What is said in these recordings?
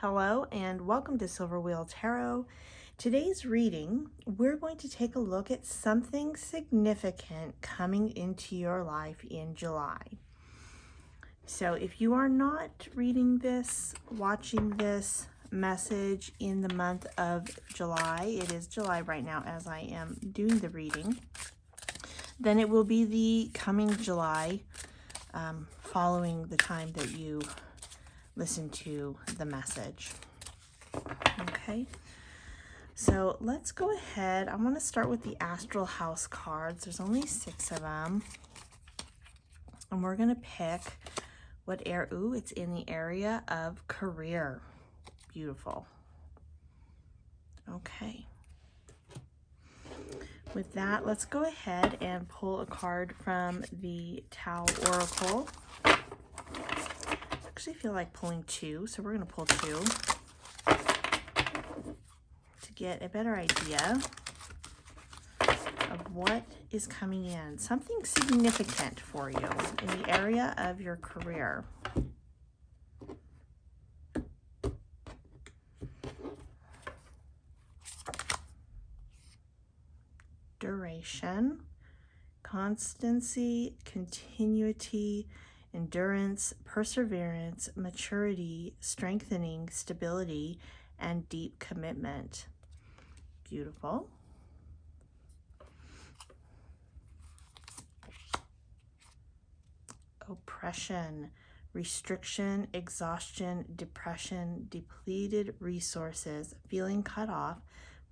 Hello and welcome to Silver Wheel Tarot. Today's reading, we're going to take a look at something significant coming into your life in July. So if you are not reading this, watching this message in the month of July, it is July right now as I am doing the reading, then it will be the coming July following the time that you listen to the message. Okay, so let's go ahead. I want to start with the Astral House cards. There's only 6 of them, and we're going to pick what it's in the area of career. Beautiful. Okay, with that, let's go ahead and pull a card from the Tao Oracle. I feel like pulling 2, so we're going to pull 2 to get a better idea of what is coming in. Something significant for you in the area of your career. Duration, constancy, continuity, endurance, perseverance, maturity, strengthening, stability, and deep commitment. Beautiful. Oppression, restriction, exhaustion, depression, depleted resources, feeling cut off,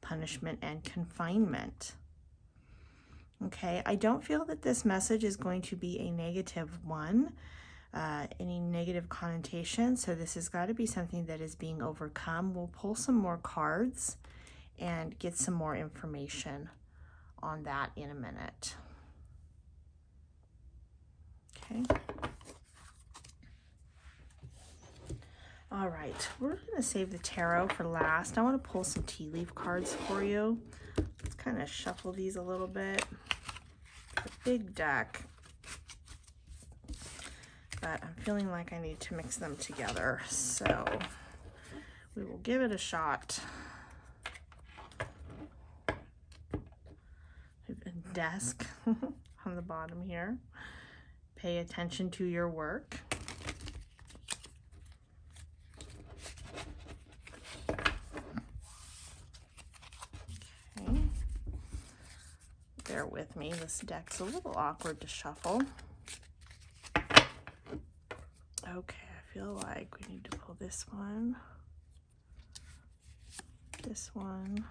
punishment, and confinement. Okay, I don't feel that this message is going to be a negative one, any negative connotation, so this has got to be something that is being overcome. We'll pull some more cards and get some more information on that in a minute. Okay. All right, we're going to save the tarot for last. I want to pull some tea leaf cards for you. Let's kind of shuffle these a little bit. It's a big deck, but I'm feeling like I need to mix them together, so we will give it a shot. A desk on the bottom here. Pay attention to your work. Okay. Bear with me, this deck's a little awkward to shuffle. Okay, I feel like we need to pull this one, and this one,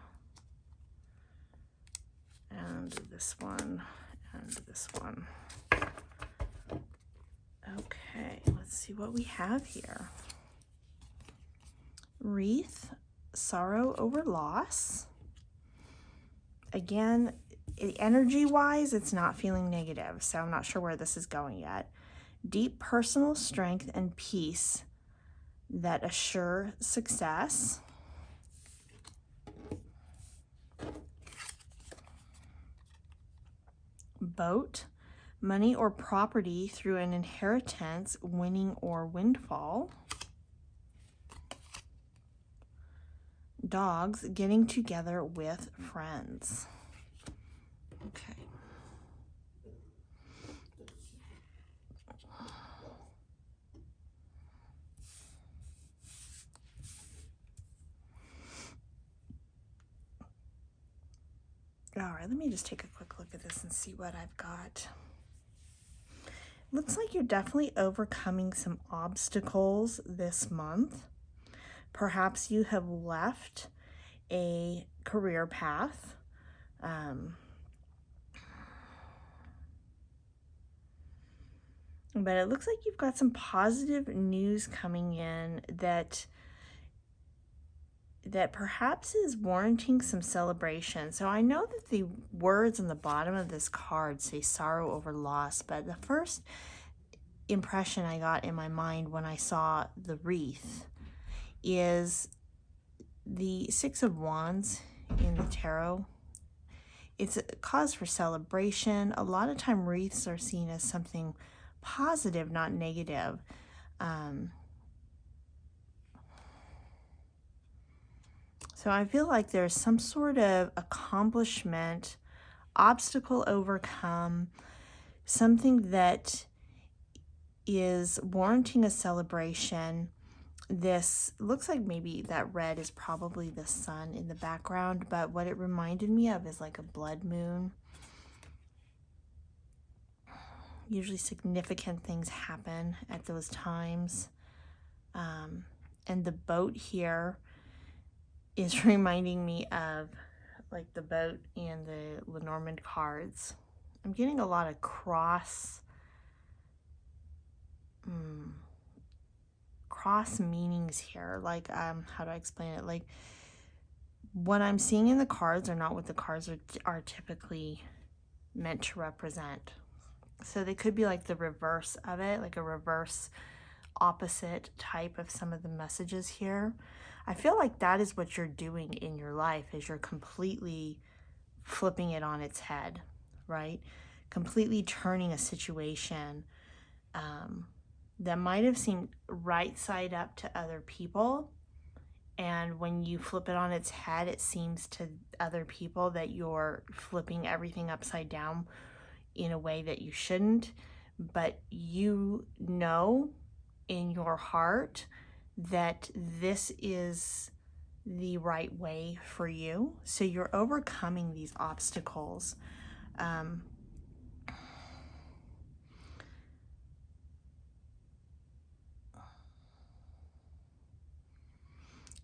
and this one. Okay, let's see what we have here. Wreath, sorrow over loss. Again, energy-wise, it's not feeling negative, so I'm not sure where this is going yet. Deep personal strength and peace that assure success. Boat, money or property through an inheritance, winning or windfall. Dogs, getting together with friends. Okay. All right, let me just take a quick look at this and see what I've got. Looks like you're definitely overcoming some obstacles this month. Perhaps you have left a career path. But it looks like you've got some positive news coming in that perhaps is warranting some celebration. So I know that the words on the bottom of this card say sorrow over loss, but the first impression I got in my mind when I saw the wreath is the 6 of Wands in the tarot. It's a cause for celebration. A lot of time wreaths are seen as something positive, not negative. So I feel like there's some sort of accomplishment, obstacle overcome, something that is warranting a celebration. This looks like maybe that red is probably the sun in the background, but what it reminded me of is like a blood moon. Usually significant things happen at those times. And the boat here is reminding me of like the boat in the Lenormand cards. I'm getting a lot of cross meanings here. Like, how do I explain it? Like, what I'm seeing in the cards are not what the cards are typically meant to represent. So they could be like the reverse of it, like a reverse opposite type of some of the messages here. I feel like that is what you're doing in your life, is you're completely flipping it on its head, right? Completely turning a situation that might have seemed right side up to other people. And when you flip it on its head, it seems to other people that you're flipping everything upside down in a way that you shouldn't. But you know in your heart that this is the right way for you. So you're overcoming these obstacles.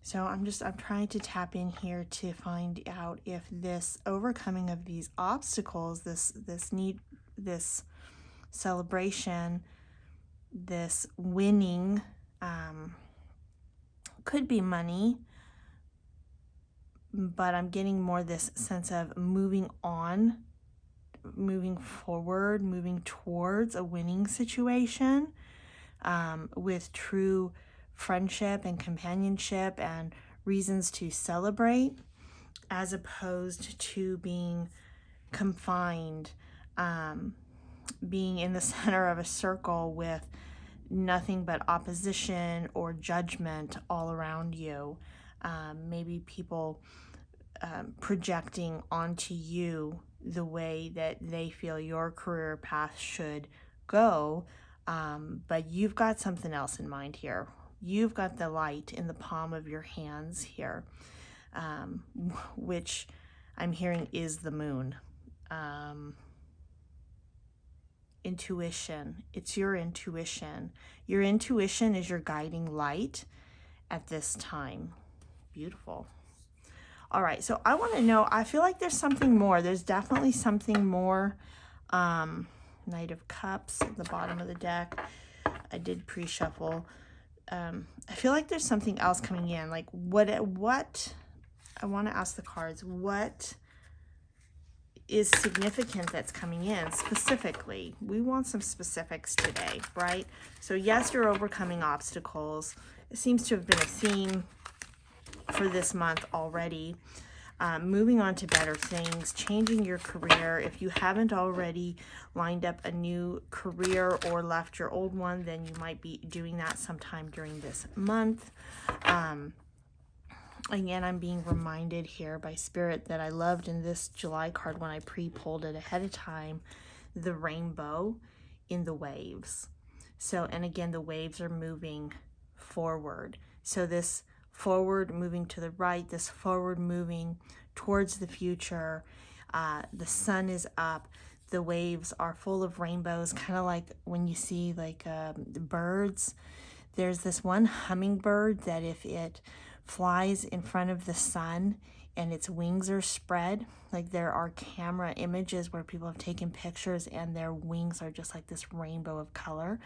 So I'm trying to tap in here to find out if this overcoming of these obstacles, this celebration, this winning, could be money, but I'm getting more this sense of moving on, moving forward, moving towards a winning situation, with true friendship and companionship and reasons to celebrate, as opposed to being confined, being in the center of a circle with nothing but opposition or judgment all around you. Maybe people projecting onto you the way that they feel your career path should go, but you've got something else in mind here. You've got the light in the palm of your hands here, which I'm hearing is the moon. Intuition. It's your intuition. Your intuition is your guiding light at this time. Beautiful. All right, so I want to know, I feel like there's something more. There's definitely something more. Knight of Cups at the bottom of the deck. I did pre-shuffle. I feel like there's something else coming in. Like what I want to ask the cards, what is significant that's coming in specifically? We want some specifics today, right? So yes, you're overcoming obstacles. It seems to have been a theme for this month already. Moving on to better things, changing your career. If you haven't already lined up a new career or left your old one, then you might be doing that sometime during this month. Again, I'm being reminded here by Spirit that I loved in this July card when I pre-pulled it ahead of time, the rainbow in the waves. So, and again, the waves are moving forward. So this forward moving to the right, this forward moving towards the future. The sun is up. The waves are full of rainbows, kind of like when you see like the birds. There's this one hummingbird that if it flies in front of the sun and its wings are spread, like there are camera images where people have taken pictures and their wings are just like this rainbow of color.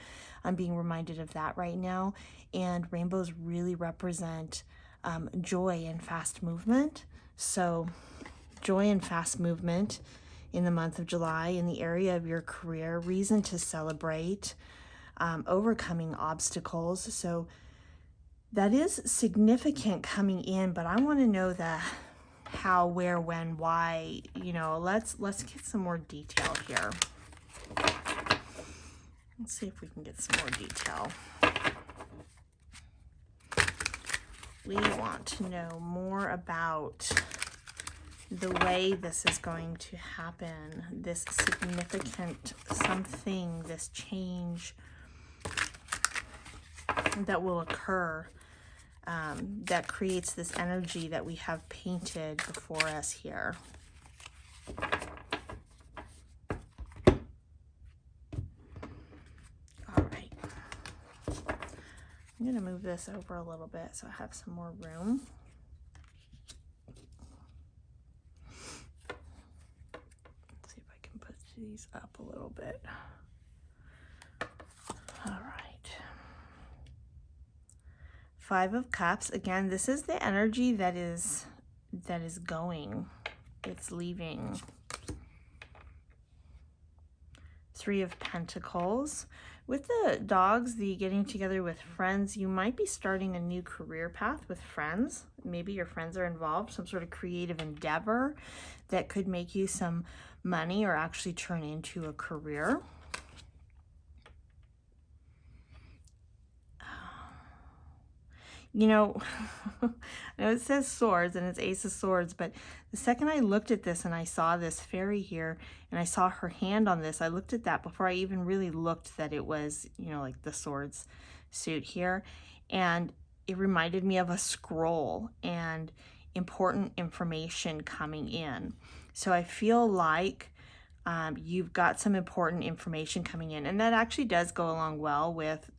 I'm being reminded of that right now. And rainbows really represent joy and fast movement. So joy and fast movement in the month of July in the area of your career, reason to celebrate, overcoming obstacles. So that is significant coming in, but I want to know the how, where, when, why. You know, let's get some more detail here. Let's see if we can get some more detail. We want to know more about the way this is going to happen, this significant something, this change that will occur, that creates this energy that we have painted before us here. All right. I'm going to move this over a little bit so I have some more room. Let's see if I can put these up a little bit. All right. Five of Cups. Again, this is the energy that is going. It's leaving. Three of Pentacles. With the dogs, the getting together with friends, you might be starting a new career path with friends. Maybe your friends are involved, some sort of creative endeavor that could make you some money or actually turn into a career. You know, I know it says swords and it's Ace of Swords, but the second I looked at this and I saw this fairy here and I saw her hand on this, I looked at that before I even really looked that it was, you know, like the swords suit here. And it reminded me of a scroll and important information coming in. So I feel like you've got some important information coming in, and that actually does go along well with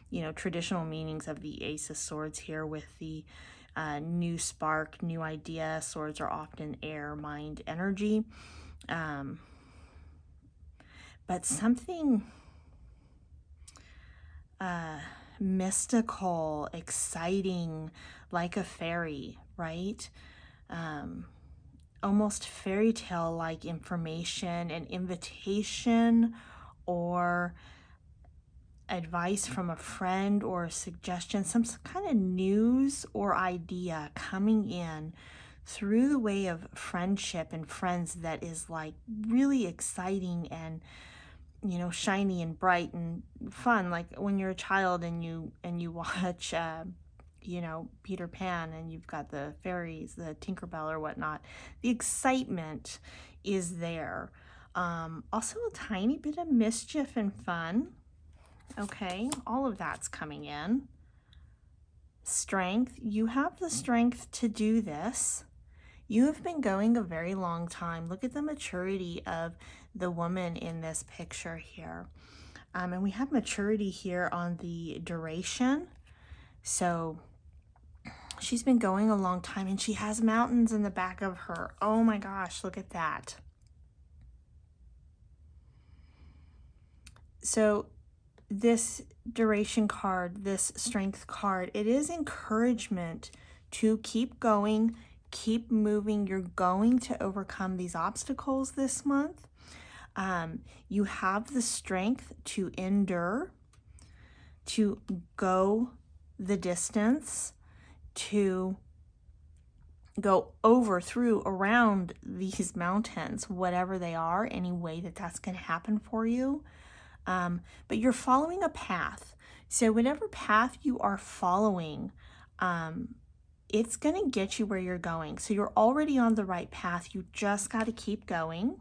you know, traditional meanings of the Ace of Swords here with the new spark, new idea. Swords are often air, mind, energy. But something mystical, exciting, like a fairy, right? Almost fairy tale like information, an invitation, or advice from a friend or a suggestion, some kind of news or idea coming in through the way of friendship and friends that is like really exciting and, you know, shiny and bright and fun, like when you're a child and you watch you know, Peter Pan and you've got the fairies, the Tinkerbell or whatnot. The excitement is there. Also a tiny bit of mischief and fun. Okay, all of that's coming in. Strength. You have the strength to do this. You have been going a very long time. Look at the maturity of the woman in this picture here. And we have maturity here on the duration. So she's been going a long time and she has mountains in the back of her. Oh my gosh, look at that. So this duration card, this strength card, it is encouragement to keep going, keep moving. You're going to overcome these obstacles this month. You have the strength to endure, to go the distance, to go over, through, around these mountains, whatever they are, any way that that's going to happen for you. But you're following a path. So whatever path you are following, it's going to get you where you're going. So you're already on the right path. You just got to keep going.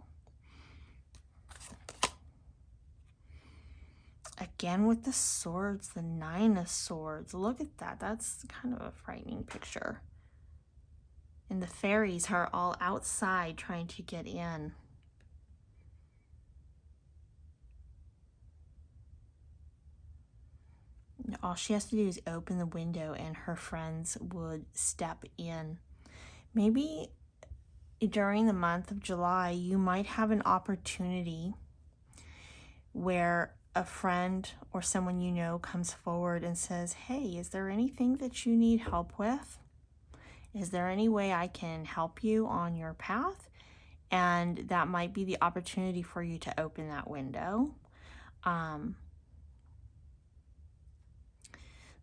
Again with the swords, the Nine of Swords. Look at that. That's kind of a frightening picture. And the fairies are all outside trying to get in. All she has to do is open the window and her friends would step in. Maybe during the month of July, you might have an opportunity where a friend or someone you know comes forward and says, hey, is there anything that you need help with? Is there any way I can help you on your path? And that might be the opportunity for you to open that window.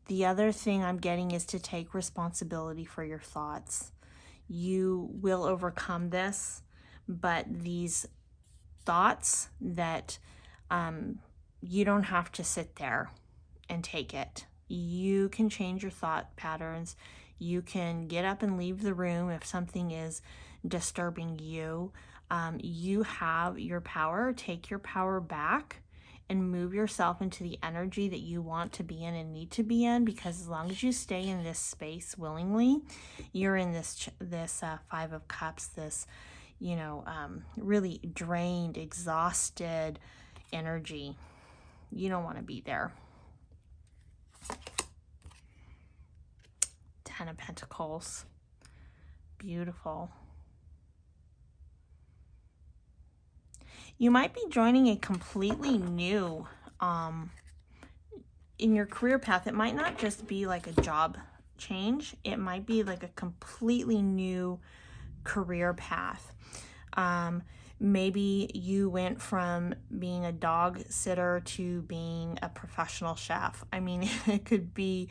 The other thing I'm getting is to take responsibility for your thoughts. You will overcome this, but these thoughts that you don't have to sit there and take it. You can change your thought patterns. You can get up and leave the room if something is disturbing you. You have your power. Take your power back and move yourself into the energy that you want to be in and need to be in, because as long as you stay in this space willingly, you're in this Five of Cups, this really drained, exhausted energy. You don't want to be there. Ten of Pentacles. Beautiful. You might be joining a completely new, in your career path. It might not just be like a job change. It might be like a completely new career path. Maybe you went from being a dog sitter to being a professional chef. I mean, it could be,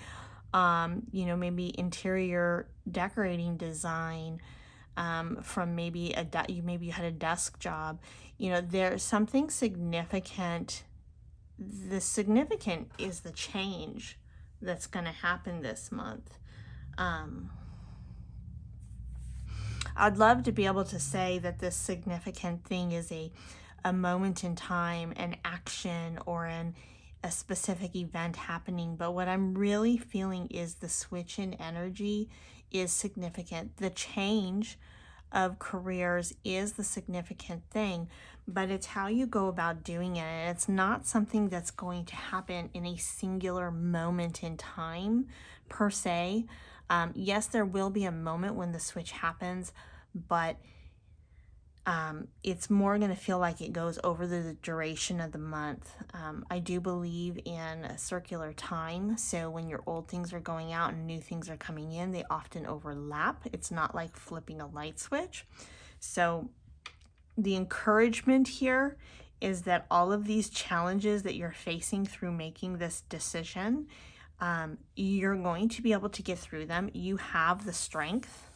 maybe interior decorating design, from maybe you had a desk job. There's something significant. The significant is the change that's going to happen this month. I'd love to be able to say that this significant thing is a moment in time, an action, or a specific event happening. But what I'm really feeling is the switch in energy is significant. The change of careers is the significant thing, but it's how you go about doing it. And it's not something that's going to happen in a singular moment in time per se. Yes, there will be a moment when the switch happens, but it's more going to feel like it goes over the duration of the month. I do believe in circular time. So when your old things are going out and new things are coming in, they often overlap. It's not like flipping a light switch. So the encouragement here is that all of these challenges that you're facing through making this decision, you're going to be able to get through them. You have the strength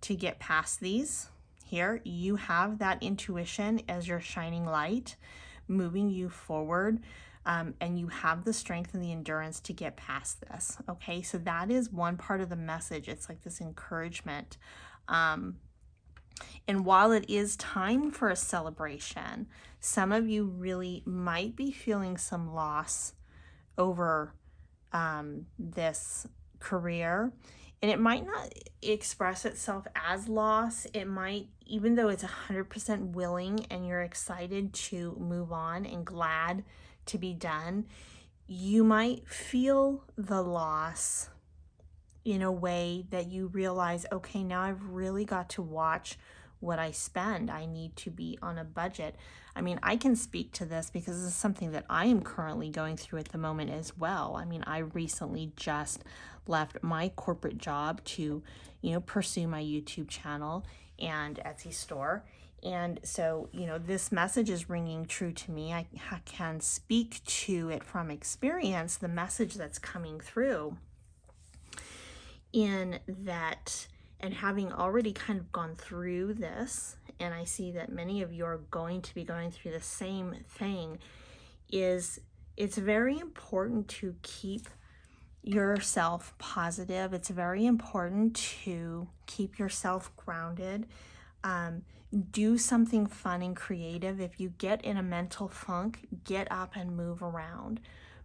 to get past these. Here, you have that intuition as your shining light moving you forward, and you have the strength and the endurance to get past this. Okay, so that is one part of the message. It's like this encouragement. And while it is time for a celebration, some of you really might be feeling some loss over this career. And it might not express itself as loss. It might, even though it's 100% willing and you're excited to move on and glad to be done, you might feel the loss in a way that you realize, okay, now I've really got to watch what I spend. I need to be on a budget. I mean, I can speak to this because this is something that I am currently going through at the moment as well. I mean, I recently just left my corporate job to, pursue my YouTube channel and Etsy store. And so, this message is ringing true to me. I can speak to it from experience, the message that's coming through in that. And having already kind of gone through this, and I see that many of you are going to be going through the same thing, is it's very important to keep yourself positive. It's very important to keep yourself grounded. Do something fun and creative. If you get in a mental funk, get up and move around.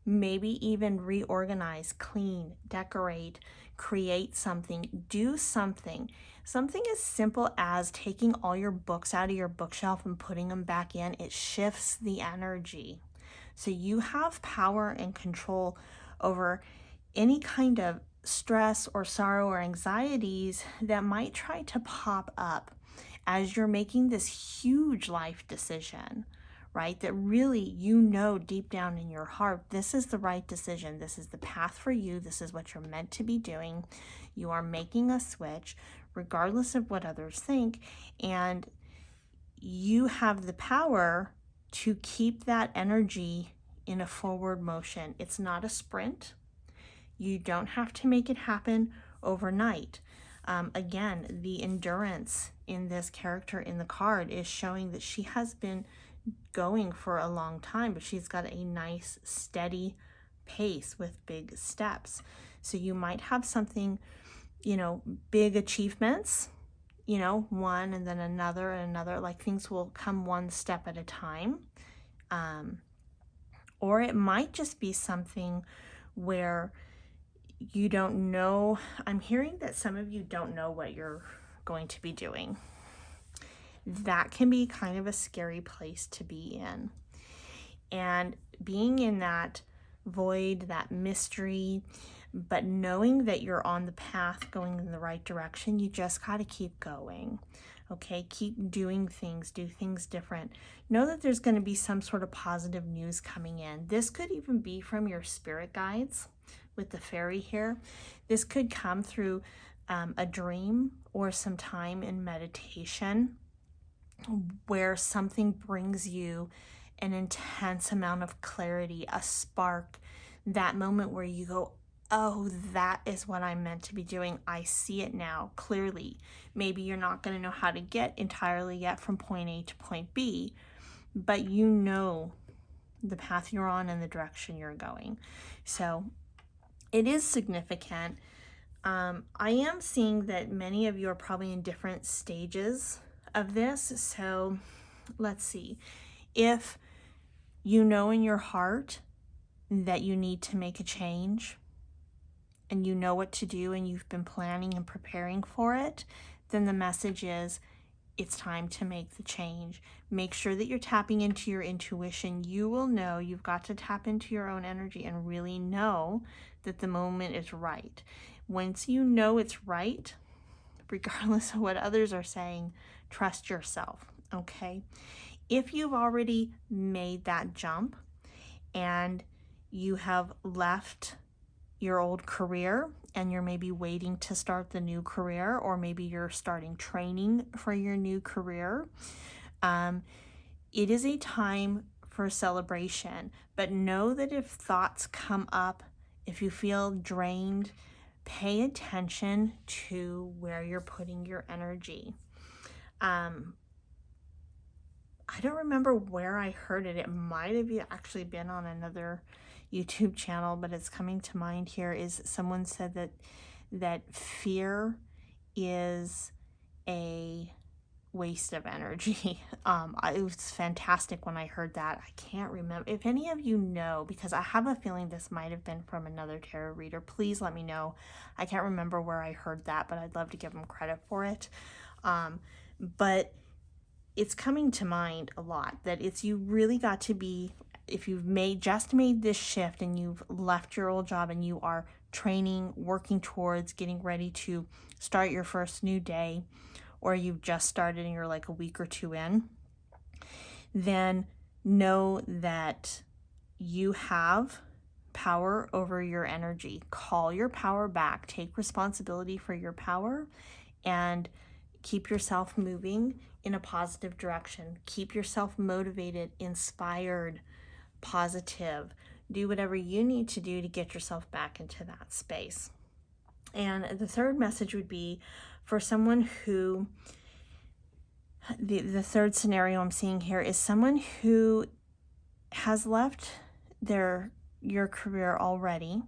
Maybe even reorganize, clean, decorate, create something, do something. Something as simple as taking all your books out of your bookshelf and putting them back in. It shifts the energy. So you have power and control over any kind of stress or sorrow or anxieties that might try to pop up as you're making this huge life decision, right? That really, deep down in your heart, this is the right decision. This is the path for you. This is what you're meant to be doing. You are making a switch, regardless of what others think. And you have the power to keep that energy in a forward motion. It's not a sprint. You don't have to make it happen overnight. Again, the endurance in this character in the card is showing that she has been going for a long time, but she's got a nice, steady pace, with big steps. So you might have something, big achievements, one and then another and another, like things will come one step at a time. Or it might just be something where you don't know. I'm hearing that some of you don't know what you're going to be doing. That can be kind of a scary place to be in. And being in that void, that mystery, but knowing that you're on the path going in the right direction, you just got to keep going. Okay, keep doing things, do things different. Know that there's going to be some sort of positive news coming in. This could even be from your spirit guides with the fairy here. This could come through a dream or some time in meditation where something brings you an intense amount of clarity, a spark, that moment where you go, oh, that is what I'm meant to be doing. I see it now clearly. Maybe you're not going to know how to get entirely yet from point A to point B, but you know the path you're on and the direction you're going. So it is significant. I am seeing that many of you are probably in different stages of this. So let's see. If you know in your heart that you need to make a change and you know what to do and you've been planning and preparing for it, then the message is it's time to make the change. Make sure that you're tapping into your intuition. You will know. You've got to tap into your own energy and really know that the moment is right. Once you know it's right, regardless of what others are saying, trust yourself, okay? If you've already made that jump and you have left your old career and you're maybe waiting to start the new career, or maybe you're starting training for your new career, it is a time for celebration. But know that if thoughts come up, if you feel drained, pay attention to where you're putting your energy. I don't remember where I heard it. It might have actually been on another YouTube channel, but it's coming to mind here. Is someone said that fear is a waste of energy. It was fantastic when I heard that. I can't remember. If any of you know, because I have a feeling this might have been from another tarot reader, please let me know. I can't remember where I heard that, but I'd love to give them credit for it. But it's coming to mind a lot that it's, you really got to be, if you've just made this shift and you've left your old job and you are training, working towards getting ready to start your first new day, or you've just started and you're like a week or two in, then know that you have power over your energy. Call your power back. Take responsibility for your power and keep yourself moving in a positive direction. Keep yourself motivated, inspired, positive. Do whatever you need to do to get yourself back into that space. And the third message would be for someone who, the third scenario I'm seeing here is someone who has left your career already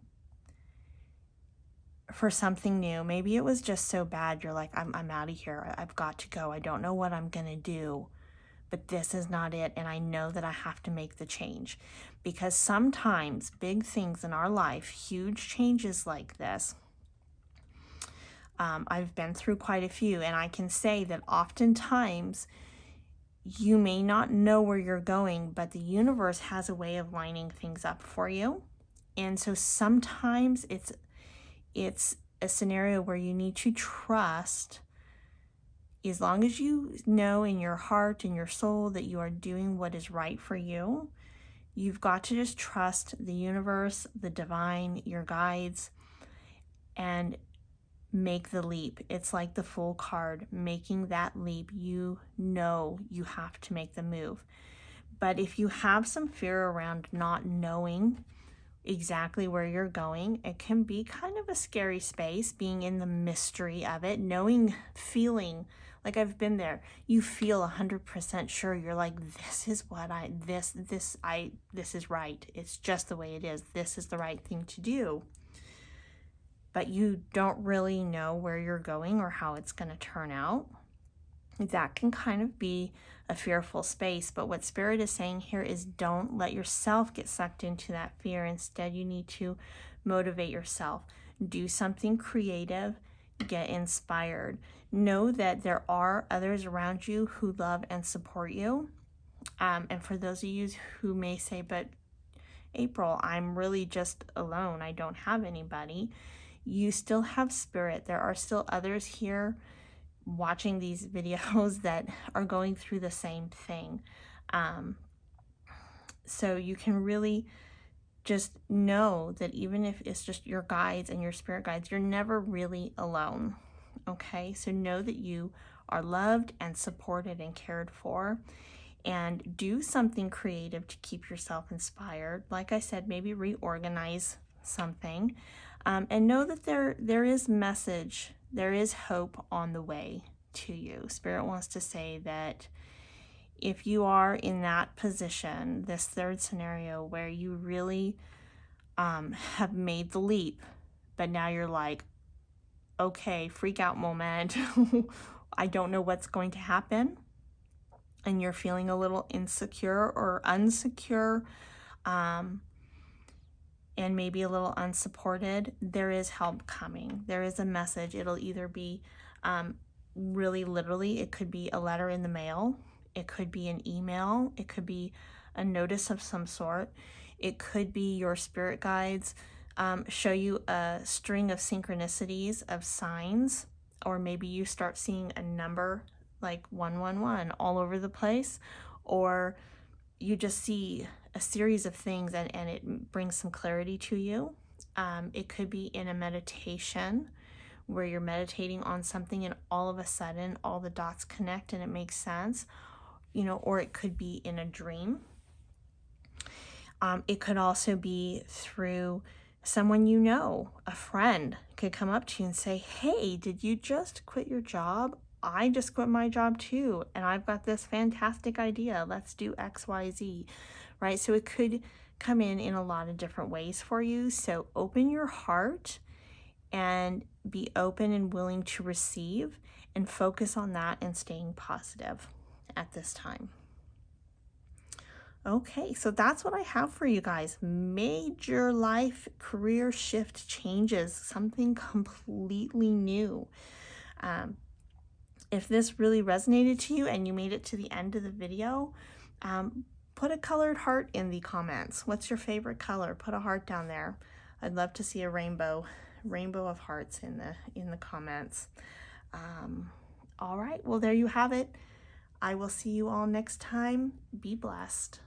for something new. Maybe it was just so bad you're like, I'm out of here. I've got to go. I don't know what I'm going to do, but this is not it. And I know that I have to make the change, because sometimes big things in our life, huge changes like this, I've been through quite a few, and I can say that oftentimes you may not know where you're going, but the universe has a way of lining things up for you. And so sometimes it's a scenario where you need to trust, as long as you know in your heart and your soul that you are doing what is right for you, you've got to just trust the universe, the divine, your guides, and make the leap. It's like the Fool card, making that leap. You know you have to make the move. But if you have some fear around not knowing exactly where you're going, it can be kind of a scary space, being in the mystery of it, feeling Like, I've been there. You feel 100% sure. You're like, this is what this is right. It's just the way it is. This is the right thing to do. But you don't really know where you're going or how it's going to turn out. That can kind of be a fearful space. But what Spirit is saying here is don't let yourself get sucked into that fear. Instead, you need to motivate yourself. Do something creative. Get inspired. Know that there are others around you who love and support you. And for those of you who may say, but April, I'm really just alone. I don't have anybody. You still have Spirit. There are still others here watching these videos that are going through the same thing. So you can really just know that even if it's just your guides and your spirit guides, you're never really alone. Okay, so know that you are loved and supported and cared for, and do something creative to keep yourself inspired. Like I said, maybe reorganize something, and know that there is message, there is hope on the way to you. Spirit wants to say that if you are in that position, this third scenario where you really have made the leap, but now you're like, okay, freak out moment. I don't know what's going to happen. And you're feeling a little insecure or unsecure, and maybe a little unsupported. There is help coming. There is a message. It'll either be really literally, it could be a letter in the mail. It could be an email. It could be a notice of some sort. It could be your spirit guides show you a string of synchronicities of signs, or maybe you start seeing a number like 111 all over the place, or you just see a series of things and it brings some clarity to you. It could be in a meditation where you're meditating on something and all of a sudden all the dots connect and it makes sense, or it could be in a dream. It could also be through someone a friend could come up to you and say, hey, did you just quit your job? I just quit my job too, and I've got this fantastic idea. Let's do XYZ, right? So it could come in a lot of different ways for you. So open your heart and be open and willing to receive, and focus on that and staying positive at this time. Okay, so that's what I have for you guys. Major life career shift changes, something completely new. If this really resonated to you and you made it to the end of the video, put a colored heart in the comments. What's your favorite color? Put a heart down there. I'd love to see a rainbow of hearts in the comments. All right, well, there you have it. I will see you all next time. Be blessed.